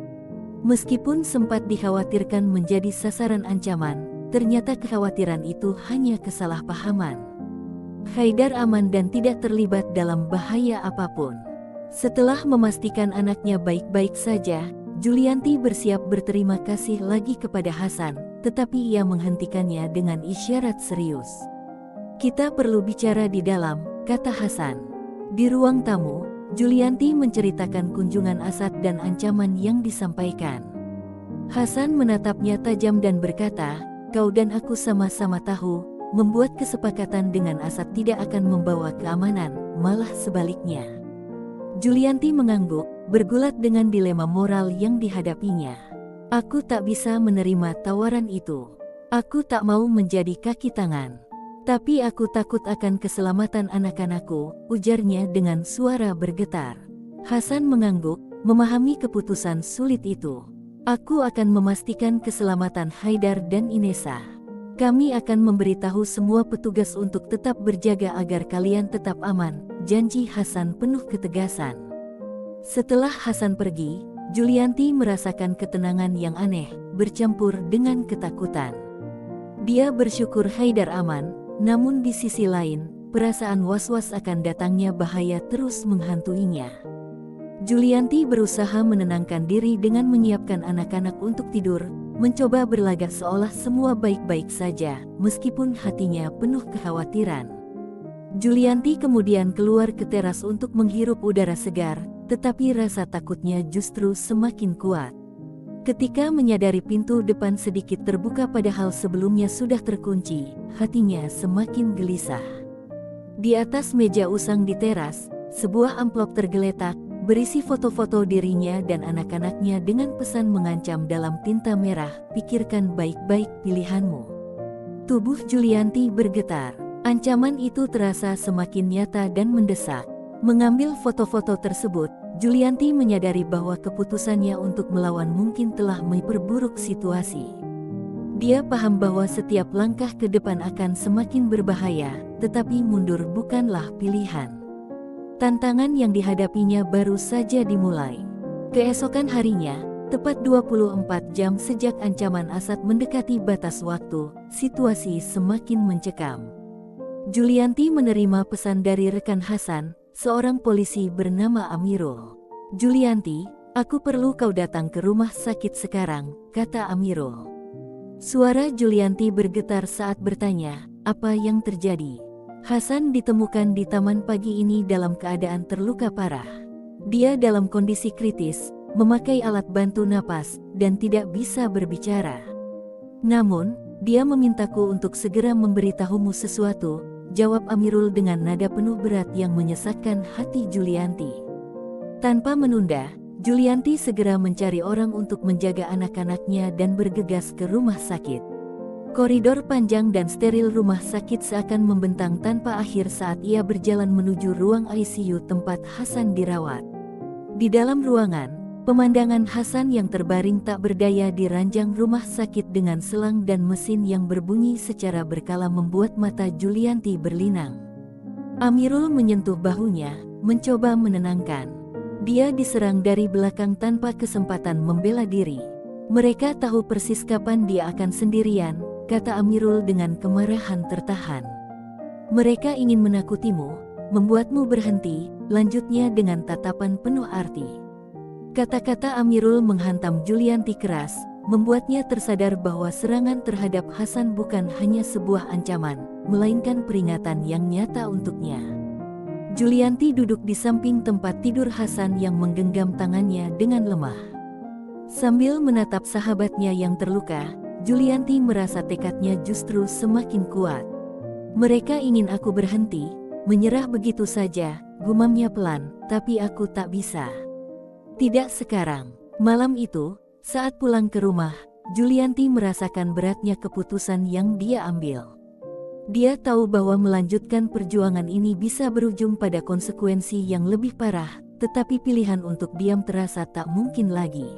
Meskipun sempat dikhawatirkan menjadi sasaran ancaman, ternyata kekhawatiran itu hanya kesalahpahaman. Haidar aman dan tidak terlibat dalam bahaya apapun. Setelah memastikan anaknya baik-baik saja, Julianti bersiap berterima kasih lagi kepada Hasan, tetapi ia menghentikannya dengan isyarat serius. "Kita perlu bicara di dalam," kata Hasan. Di ruang tamu, Julianti menceritakan kunjungan Asad dan ancaman yang disampaikan. Hasan menatapnya tajam dan berkata, "Kau dan aku sama-sama tahu, membuat kesepakatan dengan Asad tidak akan membawa keamanan, malah sebaliknya." Julianti mengangguk, bergulat dengan dilema moral yang dihadapinya. "Aku tak bisa menerima tawaran itu. Aku tak mau menjadi kaki tangan. Tapi aku takut akan keselamatan anak-anakku," ujarnya dengan suara bergetar. Hasan mengangguk, memahami keputusan sulit itu. "Aku akan memastikan keselamatan Haidar dan Inesa. Kami akan memberitahu semua petugas untuk tetap berjaga agar kalian tetap aman," janji Hasan penuh ketegasan. Setelah Hasan pergi, Julianti merasakan ketenangan yang aneh, bercampur dengan ketakutan. Dia bersyukur Haidar aman, namun di sisi lain, perasaan was-was akan datangnya bahaya terus menghantuinya. Julianti berusaha menenangkan diri dengan menyiapkan anak-anak untuk tidur, mencoba berlagak seolah semua baik-baik saja, meskipun hatinya penuh kekhawatiran. Julianti kemudian keluar ke teras untuk menghirup udara segar, tetapi rasa takutnya justru semakin kuat. Ketika menyadari pintu depan sedikit terbuka padahal sebelumnya sudah terkunci, hatinya semakin gelisah. Di atas meja usang di teras, sebuah amplop tergeletak, berisi foto-foto dirinya dan anak-anaknya dengan pesan mengancam dalam tinta merah, "Pikirkan baik-baik pilihanmu." Tubuh Julianti bergetar. Ancaman itu terasa semakin nyata dan mendesak. Mengambil foto-foto tersebut, Julianti menyadari bahwa keputusannya untuk melawan mungkin telah memperburuk situasi. Dia paham bahwa setiap langkah ke depan akan semakin berbahaya, tetapi mundur bukanlah pilihan. Tantangan yang dihadapinya baru saja dimulai. Keesokan harinya, tepat 24 jam sejak ancaman Asad mendekati batas waktu, situasi semakin mencekam. Julianti menerima pesan dari rekan Hasan, seorang polisi bernama Amirul. "Julianti, aku perlu kau datang ke rumah sakit sekarang," kata Amirul. Suara Julianti bergetar saat bertanya, "Apa yang terjadi?" "Hasan ditemukan di taman pagi ini dalam keadaan terluka parah. Dia dalam kondisi kritis, memakai alat bantu napas, dan tidak bisa berbicara. Namun, dia memintaku untuk segera memberitahumu sesuatu," jawab Amirul dengan nada penuh berat yang menyesakkan hati Julianti. Tanpa menunda, Julianti segera mencari orang untuk menjaga anak-anaknya dan bergegas ke rumah sakit. Koridor panjang dan steril rumah sakit seakan membentang tanpa akhir saat ia berjalan menuju ruang ICU tempat Hasan dirawat. Di dalam ruangan, pemandangan Hasan yang terbaring tak berdaya di ranjang rumah sakit dengan selang dan mesin yang berbunyi secara berkala membuat mata Julianti berlinang. Amirul menyentuh bahunya, mencoba menenangkan. Dia diserang dari belakang tanpa kesempatan membela diri. Mereka tahu persis kapan dia akan sendirian, kata Amirul dengan kemarahan tertahan. Mereka ingin menakutimu, membuatmu berhenti, lanjutnya dengan tatapan penuh arti. Kata-kata Amirul menghantam Julianti keras, membuatnya tersadar bahwa serangan terhadap Hasan bukan hanya sebuah ancaman, melainkan peringatan yang nyata untuknya. Julianti duduk di samping tempat tidur Hasan yang menggenggam tangannya dengan lemah. Sambil menatap sahabatnya yang terluka, Julianti merasa tekadnya justru semakin kuat. Mereka ingin aku berhenti, menyerah begitu saja, gumamnya pelan, tapi aku tak bisa. Tidak sekarang. Malam itu, saat pulang ke rumah, Julianti merasakan beratnya keputusan yang dia ambil. Dia tahu bahwa melanjutkan perjuangan ini bisa berujung pada konsekuensi yang lebih parah, tetapi pilihan untuk diam terasa tak mungkin lagi.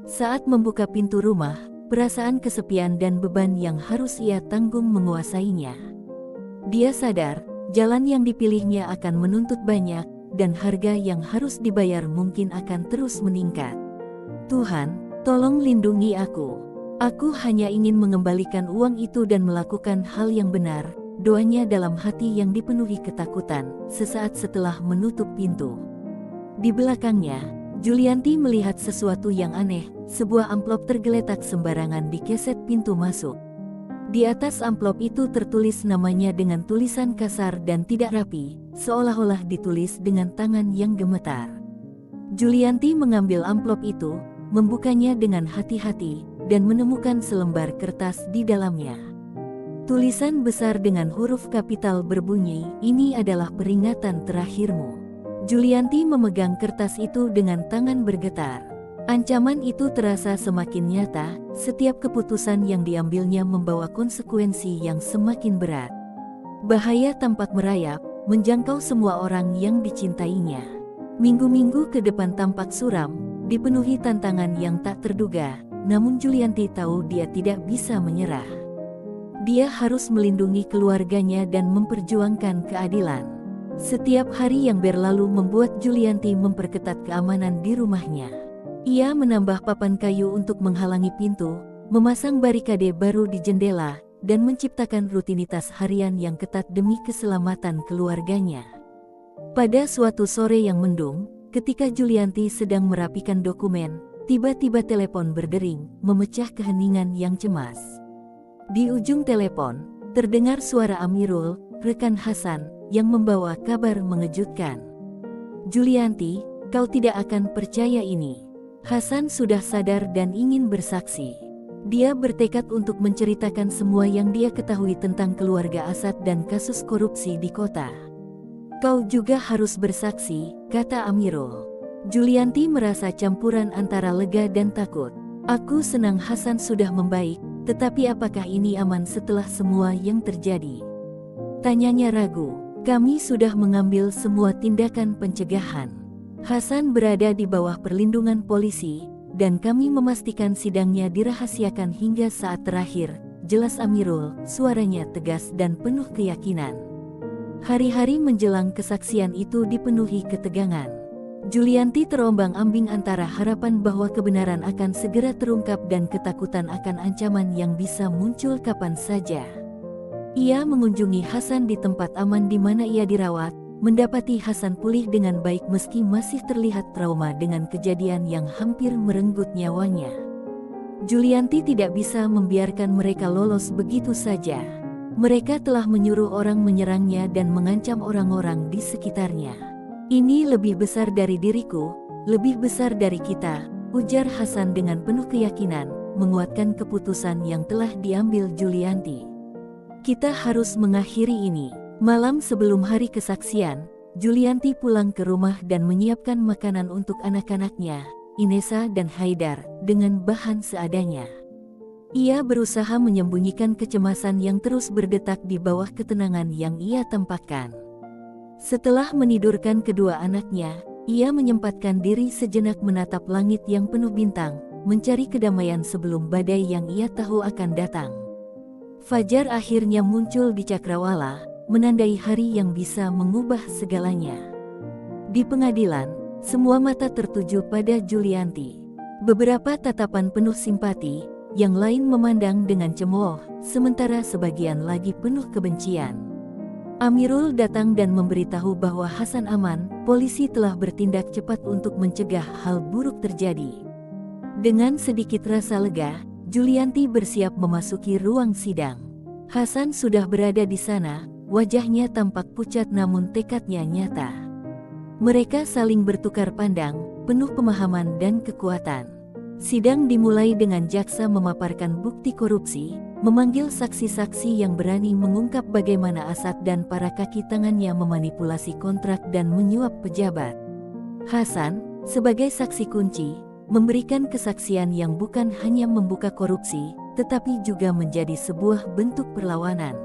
Saat membuka pintu rumah, perasaan kesepian dan beban yang harus ia tanggung menguasainya. Dia sadar, jalan yang dipilihnya akan menuntut banyak, dan harga yang harus dibayar mungkin akan terus meningkat. Tuhan, tolong lindungi aku. Aku hanya ingin mengembalikan uang itu dan melakukan hal yang benar, doanya dalam hati yang dipenuhi ketakutan, sesaat setelah menutup pintu. Di belakangnya, Julianti melihat sesuatu yang aneh, sebuah amplop tergeletak sembarangan di keset pintu masuk. Di atas amplop itu tertulis namanya dengan tulisan kasar dan tidak rapi, seolah-olah ditulis dengan tangan yang gemetar. Julianti mengambil amplop itu, membukanya dengan hati-hati, dan menemukan selembar kertas di dalamnya. Tulisan besar dengan huruf kapital berbunyi, "Ini adalah peringatan terakhirmu." Julianti memegang kertas itu dengan tangan bergetar. Ancaman itu terasa semakin nyata, setiap keputusan yang diambilnya membawa konsekuensi yang semakin berat. Bahaya tampak merayap, menjangkau semua orang yang dicintainya. Minggu-minggu ke depan tampak suram, dipenuhi tantangan yang tak terduga. Namun Julianti tahu dia tidak bisa menyerah. Dia harus melindungi keluarganya dan memperjuangkan keadilan. Setiap hari yang berlalu membuat Julianti memperketat keamanan di rumahnya. Ia menambah papan kayu untuk menghalangi pintu, memasang barikade baru di jendela, dan menciptakan rutinitas harian yang ketat demi keselamatan keluarganya. Pada suatu sore yang mendung, ketika Julianti sedang merapikan dokumen, tiba-tiba telepon berdering, memecah keheningan yang cemas. Di ujung telepon, terdengar suara Amirul, rekan Hasan, yang membawa kabar mengejutkan. "Julianti, kau tidak akan percaya ini. Hasan sudah sadar dan ingin bersaksi. Dia bertekad untuk menceritakan semua yang dia ketahui tentang keluarga Asad dan kasus korupsi di kota." "Kau juga harus bersaksi," kata Amirul. Julianti merasa campuran antara lega dan takut. "Aku senang Hasan sudah membaik, tetapi apakah ini aman setelah semua yang terjadi?" tanyanya ragu. "Kami sudah mengambil semua tindakan pencegahan. Hasan berada di bawah perlindungan polisi, dan kami memastikan sidangnya dirahasiakan hingga saat terakhir," jelas Amirul, suaranya tegas dan penuh keyakinan. Hari-hari menjelang kesaksian itu dipenuhi ketegangan. Julianti terombang-ambing antara harapan bahwa kebenaran akan segera terungkap dan ketakutan akan ancaman yang bisa muncul kapan saja. Ia mengunjungi Hasan di tempat aman di mana ia dirawat, mendapati Hasan pulih dengan baik meski masih terlihat trauma dengan kejadian yang hampir merenggut nyawanya. Julianti tidak bisa membiarkan mereka lolos begitu saja. Mereka telah menyuruh orang menyerangnya dan mengancam orang-orang di sekitarnya. "Ini lebih besar dari diriku, lebih besar dari kita," ujar Hasan dengan penuh keyakinan, menguatkan keputusan yang telah diambil Julianti. "Kita harus mengakhiri ini." Malam sebelum hari kesaksian, Julianti pulang ke rumah dan menyiapkan makanan untuk anak-anaknya, Inesa dan Haidar, dengan bahan seadanya. Ia berusaha menyembunyikan kecemasan yang terus berdetak di bawah ketenangan yang ia tampakkan. Setelah menidurkan kedua anaknya, ia menyempatkan diri sejenak menatap langit yang penuh bintang, mencari kedamaian sebelum badai yang ia tahu akan datang. Fajar akhirnya muncul di cakrawala, menandai hari yang bisa mengubah segalanya. Di pengadilan, Semua mata tertuju pada Julianti. Beberapa tatapan penuh simpati, yang lain memandang dengan cemooh, sementara sebagian lagi penuh kebencian. Amirul datang dan memberitahu bahwa Hasan aman, polisi telah bertindak cepat untuk mencegah hal buruk terjadi. Dengan sedikit rasa lega, Julianti bersiap memasuki ruang sidang. Hasan sudah berada di sana, wajahnya tampak pucat namun tekadnya nyata. Mereka saling bertukar pandang, penuh pemahaman dan kekuatan. Sidang dimulai dengan jaksa memaparkan bukti korupsi, memanggil saksi-saksi yang berani mengungkap bagaimana Asad dan para kaki tangannya memanipulasi kontrak dan menyuap pejabat. Hasan, sebagai saksi kunci, memberikan kesaksian yang bukan hanya membuka korupsi, tetapi juga menjadi sebuah bentuk perlawanan.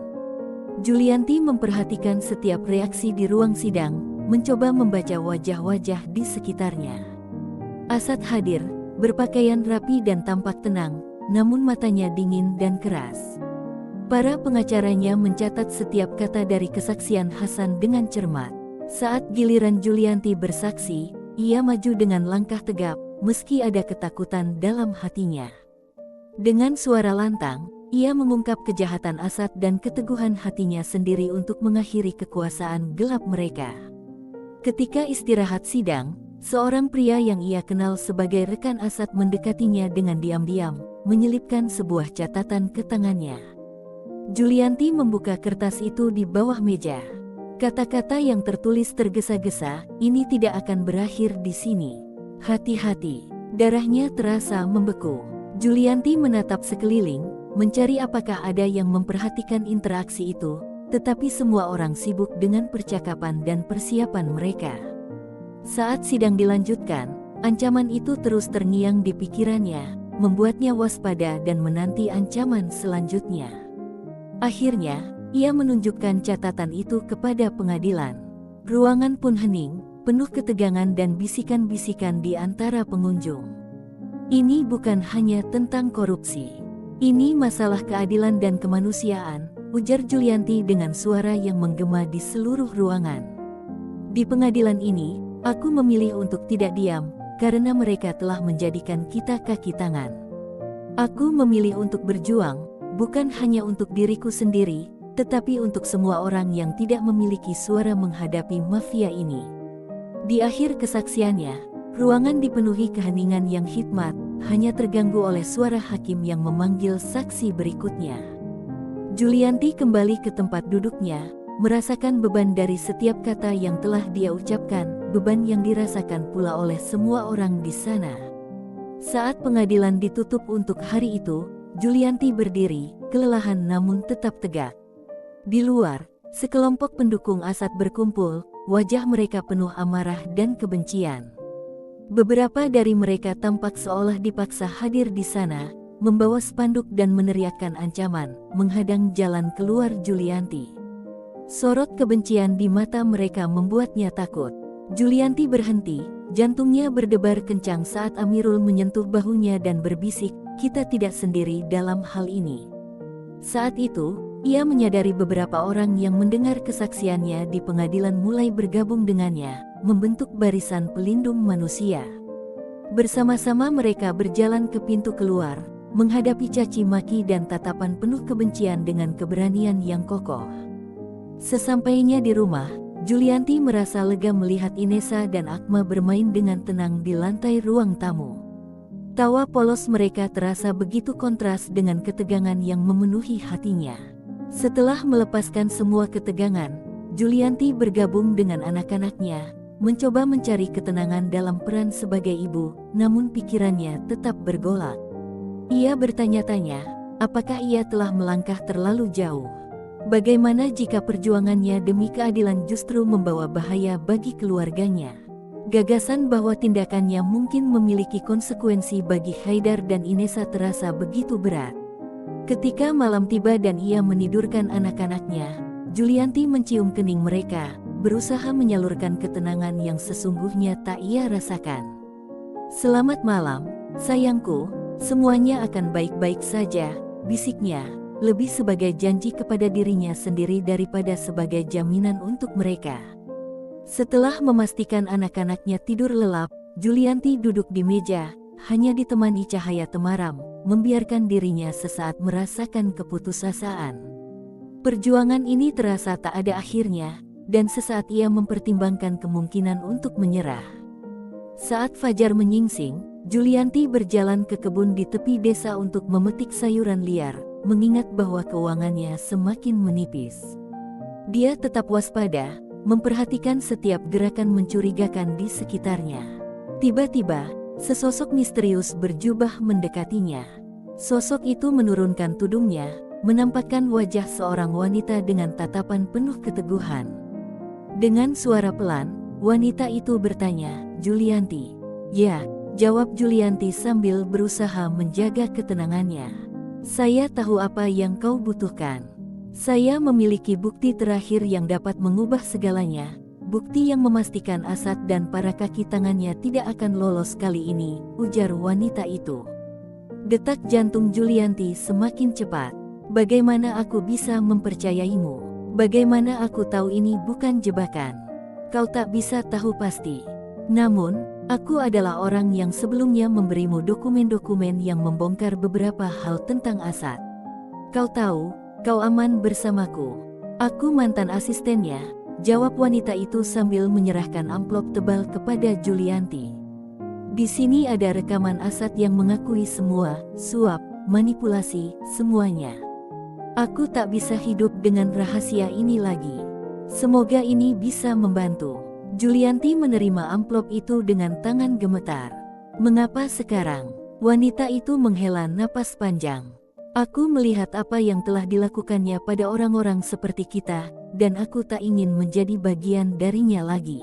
Julianti memperhatikan setiap reaksi di ruang sidang, mencoba membaca wajah-wajah di sekitarnya. Asad hadir, berpakaian rapi dan tampak tenang, namun matanya dingin dan keras. Para pengacaranya mencatat setiap kata dari kesaksian Hasan dengan cermat. Saat giliran Julianti bersaksi, ia maju dengan langkah tegap, meski ada ketakutan dalam hatinya. Dengan suara lantang, ia mengungkap kejahatan Asad dan keteguhan hatinya sendiri untuk mengakhiri kekuasaan gelap mereka. Ketika istirahat sidang, seorang pria yang ia kenal sebagai rekan Asad mendekatinya dengan diam-diam, menyelipkan sebuah catatan ke tangannya. Julianti membuka kertas itu di bawah meja. Kata-kata yang tertulis tergesa-gesa, "Ini tidak akan berakhir di sini. Hati-hati." Darahnya terasa membeku. Julianti menatap sekeliling, mencari apakah ada yang memperhatikan interaksi itu, tetapi semua orang sibuk dengan percakapan dan persiapan mereka. Saat sidang dilanjutkan, ancaman itu terus terngiang di pikirannya, membuatnya waspada dan menanti ancaman selanjutnya. Akhirnya, ia menunjukkan catatan itu kepada pengadilan. Ruangan pun hening, penuh ketegangan dan bisikan-bisikan di antara pengunjung. Ini bukan hanya tentang korupsi. Ini masalah keadilan dan kemanusiaan, ujar Julianti dengan suara yang menggema di seluruh ruangan. Di pengadilan ini, aku memilih untuk tidak diam, karena mereka telah menjadikan kita kaki tangan. Aku memilih untuk berjuang, bukan hanya untuk diriku sendiri, tetapi untuk semua orang yang tidak memiliki suara menghadapi mafia ini. Di akhir kesaksiannya, ruangan dipenuhi keheningan yang hikmat, hanya terganggu oleh suara hakim yang memanggil saksi berikutnya. Julianti kembali ke tempat duduknya, merasakan beban dari setiap kata yang telah dia ucapkan, beban yang dirasakan pula oleh semua orang di sana. Saat pengadilan ditutup untuk hari itu, Julianti berdiri, kelelahan namun tetap tegak. Di luar, sekelompok pendukung Asad berkumpul, wajah mereka penuh amarah dan kebencian. Beberapa dari mereka tampak seolah dipaksa hadir di sana, membawa spanduk dan meneriakkan ancaman, menghadang jalan keluar Julianti. Sorot kebencian di mata mereka membuatnya takut. Julianti berhenti, jantungnya berdebar kencang saat Amirul menyentuh bahunya dan berbisik, "Kita tidak sendiri dalam hal ini." Saat itu, ia menyadari beberapa orang yang mendengar kesaksiannya di pengadilan mulai bergabung dengannya, membentuk barisan pelindung manusia. Bersama-sama mereka berjalan ke pintu keluar, menghadapi caci maki dan tatapan penuh kebencian dengan keberanian yang kokoh. Sesampainya di rumah, Julianti merasa lega melihat Inesa dan Akma bermain dengan tenang di lantai ruang tamu. Tawa polos mereka terasa begitu kontras dengan ketegangan yang memenuhi hatinya. Setelah melepaskan semua ketegangan, Julianti bergabung dengan anak-anaknya, mencoba mencari ketenangan dalam peran sebagai ibu, namun pikirannya tetap bergolak. Ia bertanya-tanya, apakah ia telah melangkah terlalu jauh? Bagaimana jika perjuangannya demi keadilan justru membawa bahaya bagi keluarganya? Gagasan bahwa tindakannya mungkin memiliki konsekuensi bagi Haidar dan Inesa terasa begitu berat. Ketika malam tiba dan ia menidurkan anak-anaknya, Julianti mencium kening mereka, berusaha menyalurkan ketenangan yang sesungguhnya tak ia rasakan. "Selamat malam, sayangku. Semuanya akan baik-baik saja," bisiknya, lebih sebagai janji kepada dirinya sendiri daripada sebagai jaminan untuk mereka. Setelah memastikan anak-anaknya tidur lelap, Julianti duduk di meja, hanya ditemani cahaya temaram, membiarkan dirinya sesaat merasakan keputusasaan. Perjuangan ini terasa tak ada akhirnya, dan sesaat ia mempertimbangkan kemungkinan untuk menyerah. Saat fajar menyingsing, Julianti berjalan ke kebun di tepi desa untuk memetik sayuran liar, mengingat bahwa keuangannya semakin menipis. Dia tetap waspada, memperhatikan setiap gerakan mencurigakan di sekitarnya. Tiba-tiba, sesosok misterius berjubah mendekatinya. Sosok itu menurunkan tudungnya, menampakkan wajah seorang wanita dengan tatapan penuh keteguhan. Dengan suara pelan, wanita itu bertanya, "Julianti?" "Ya," jawab Julianti sambil berusaha menjaga ketenangannya. "Saya tahu apa yang kau butuhkan. Saya memiliki bukti terakhir yang dapat mengubah segalanya, bukti yang memastikan Asad dan para kaki tangannya tidak akan lolos kali ini," ujar wanita itu. Detak jantung Julianti semakin cepat. "Bagaimana aku bisa mempercayaimu? Bagaimana aku tahu ini bukan jebakan? Kau tak bisa tahu pasti. Namun, aku adalah orang yang sebelumnya memberimu dokumen-dokumen yang membongkar beberapa hal tentang Asad. Kau tahu, kau aman bersamaku. Aku mantan asistennya," jawab wanita itu sambil menyerahkan amplop tebal kepada Julianti. "Di sini ada rekaman Asad yang mengakui semua, suap, manipulasi, semuanya. Aku tak bisa hidup dengan rahasia ini lagi. Semoga ini bisa membantu." Julianti menerima amplop itu dengan tangan gemetar. "Mengapa sekarang?" Wanita itu menghela napas panjang. "Aku melihat apa yang telah dilakukannya pada orang-orang seperti kita, dan aku tak ingin menjadi bagian darinya lagi.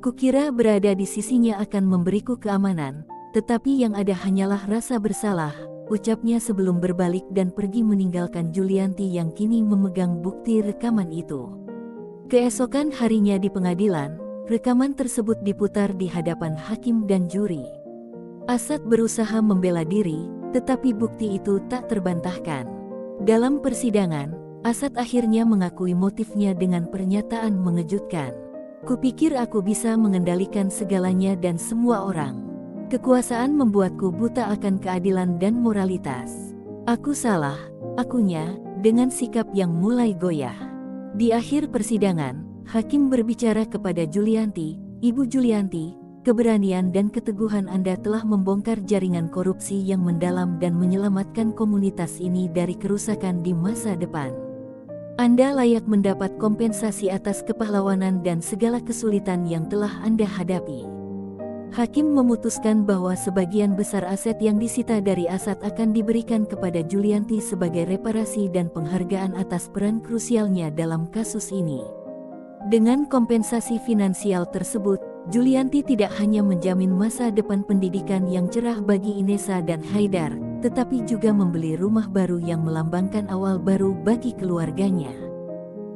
Kukira berada di sisinya akan memberiku keamanan, tetapi yang ada hanyalah rasa bersalah," ucapnya sebelum berbalik dan pergi meninggalkan Julianti yang kini memegang bukti rekaman itu. Keesokan harinya di pengadilan, rekaman tersebut diputar di hadapan hakim dan juri. Asad berusaha membela diri, tetapi bukti itu tak terbantahkan. Dalam persidangan, Asad akhirnya mengakui motifnya dengan pernyataan mengejutkan. "Kupikir aku bisa mengendalikan segalanya dan semua orang. Kekuasaan membuatku buta akan keadilan dan moralitas. Aku salah, akunya," dengan sikap yang mulai goyah. Di akhir persidangan, hakim berbicara kepada Julianti, "Ibu Julianti, keberanian dan keteguhan Anda telah membongkar jaringan korupsi yang mendalam dan menyelamatkan komunitas ini dari kerusakan di masa depan. Anda layak mendapat kompensasi atas kepahlawanan dan segala kesulitan yang telah Anda hadapi." Hakim memutuskan bahwa sebagian besar aset yang disita dari Asad akan diberikan kepada Julianti sebagai reparasi dan penghargaan atas peran krusialnya dalam kasus ini. Dengan kompensasi finansial tersebut, Julianti tidak hanya menjamin masa depan pendidikan yang cerah bagi Inesa dan Haidar, tetapi juga membeli rumah baru yang melambangkan awal baru bagi keluarganya.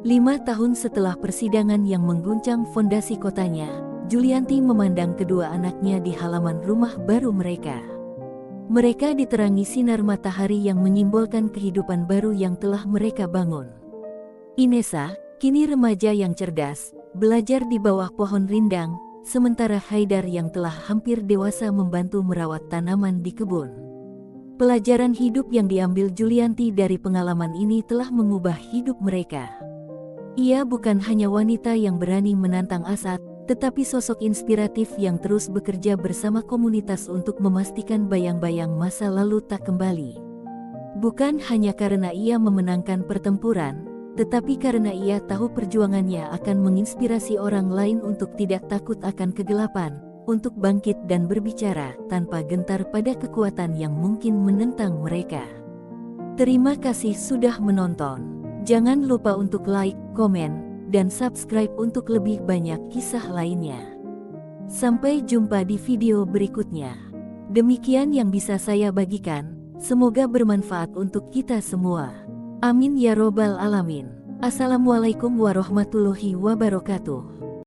5 tahun setelah persidangan yang mengguncang fondasi kotanya, Julianti memandang kedua anaknya di halaman rumah baru mereka. Mereka diterangi sinar matahari yang menyimbolkan kehidupan baru yang telah mereka bangun. Inesa, kini remaja yang cerdas, belajar di bawah pohon rindang, sementara Haidar yang telah hampir dewasa membantu merawat tanaman di kebun. Pelajaran hidup yang diambil Julianti dari pengalaman ini telah mengubah hidup mereka. Ia bukan hanya wanita yang berani menantang Asad, tetapi sosok inspiratif yang terus bekerja bersama komunitas untuk memastikan bayang-bayang masa lalu tak kembali. Bukan hanya karena ia memenangkan pertempuran, tetapi karena ia tahu perjuangannya akan menginspirasi orang lain untuk tidak takut akan kegelapan, untuk bangkit dan berbicara tanpa gentar pada kekuatan yang mungkin menentang mereka. Terima kasih sudah menonton. Jangan lupa untuk like, komen, dan subscribe untuk lebih banyak kisah lainnya. Sampai jumpa di video berikutnya. Demikian yang bisa saya bagikan, semoga bermanfaat untuk kita semua. Amin ya robbal alamin. Assalamualaikum warahmatullahi wabarakatuh.